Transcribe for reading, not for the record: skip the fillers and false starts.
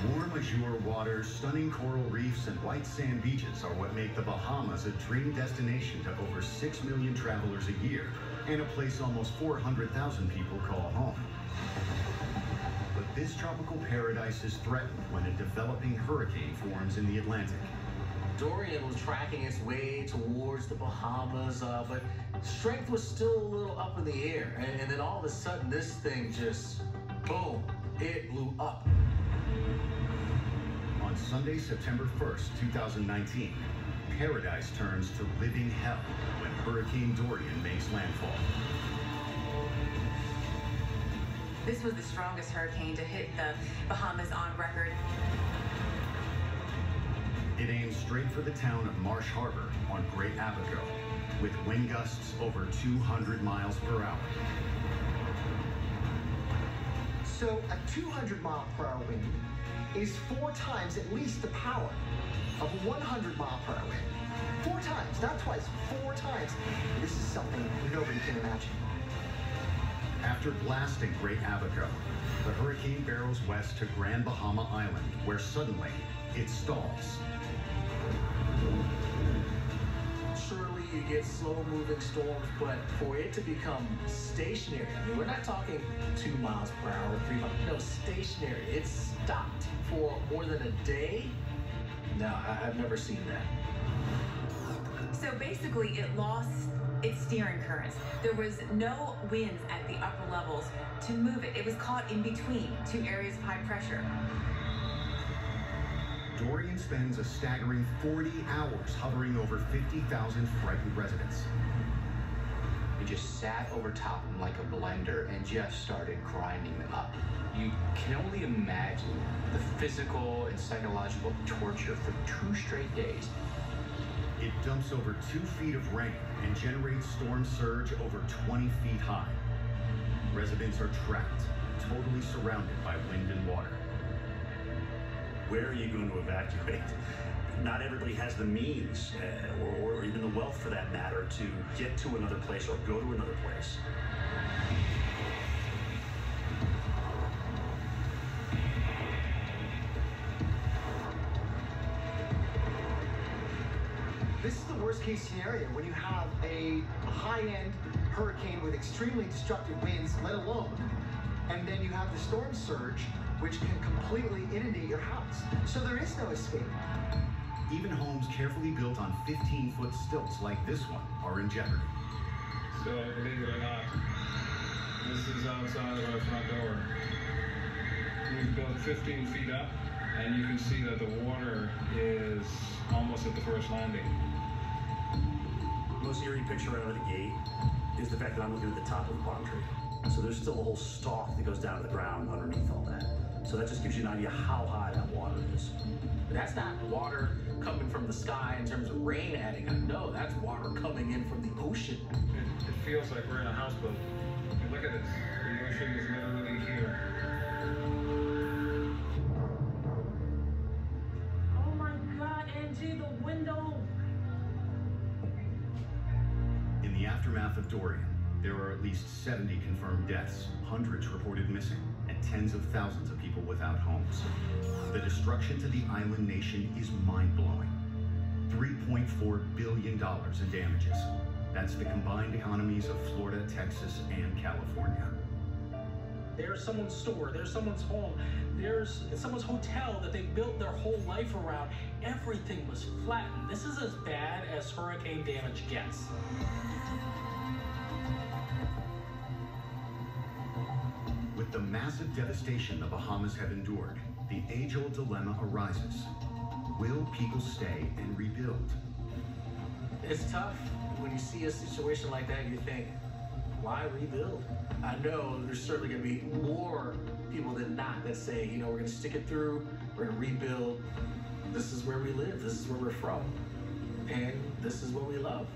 Warm azure waters, stunning coral reefs, and white sand beaches are what make the Bahamas a dream destination to over 6 million travelers a year, and a place almost 400,000 people call home. But this tropical paradise is threatened when a developing hurricane forms in the Atlantic. Dorian was tracking its way towards the Bahamas, but strength was still a little up in the air. And then all of a sudden, this thing just, boom, it blew up. On Sunday, September 1st, 2019, paradise turns to living hell when Hurricane Dorian makes landfall. This was the strongest hurricane to hit the Bahamas on record. It aimed straight for the town of Marsh Harbor on Great Abaco, with wind gusts over 200 miles per hour. So a 200-mile-per-hour wind is 4 times at least the power of a 100-mile-per-hour wind. 4 times, not twice, 4 times. This is something nobody can imagine. After blasting Great Abaco, the hurricane barrels west to Grand Bahama Island, where suddenly it stalls. Surely you get slow-moving storms, but for it to become stationary, I mean, we're not talking 2 miles per hour, 3 miles, no, stationary. It stopped for more than a day. No, I've never seen that. So basically, it lost its steering currents. There was no winds at the upper levels to move it. It was caught in between 2 areas of high pressure. Dorian spends a staggering 40 hours hovering over 50,000 frightened residents. It just sat over top of them like a blender and just started grinding them up. You can only imagine the physical and psychological torture for 2 straight days. It dumps over 2 feet of rain and generates storm surge over 20 feet high. Residents are trapped, totally surrounded by wind and water. Where are you going to evacuate? Not everybody has the means, or even the wealth for that matter, to get to another place or go to another place. This is the worst case scenario when you have a high-end hurricane with extremely destructive winds, let alone, and then you have the storm surge, which can completely inundate your house. So there is no escape. Even homes carefully built on 15-foot stilts like this one are in jeopardy. So, believe it or not, this is outside of our front door. We've built 15 feet up, and you can see that the water is almost at the first landing. The most eerie picture right out of the gate is the fact that I'm looking at the top of the palm tree. So there's still a whole stalk that goes down to the ground underneath all that. So that just gives you an idea how high that water is. That's not water coming from the sky in terms of rain adding up. No, that's water coming in from the ocean. It feels like we're in a houseboat. I mean, look at this. The ocean is literally here. Oh my God, Angie, the window. In the aftermath of Dorian, there are at least 70 confirmed deaths, hundreds reported missing, and tens of thousands of people without homes. The destruction to the island nation is mind-blowing. $3.4 billion in damages. That's the combined economies of Florida, Texas, and California. There's someone's store, there's someone's home, there's someone's hotel that they built their whole life around. Everything was flattened. This is as bad as hurricane damage gets. With the massive devastation the Bahamas have endured, the age-old dilemma arises. Will people stay and rebuild? It's tough. When you see a situation like that, you think, why rebuild? I know there's certainly going to be more people than not that say, you know, we're going to stick it through, we're going to rebuild. This is where we live, this is where we're from, and this is what we love.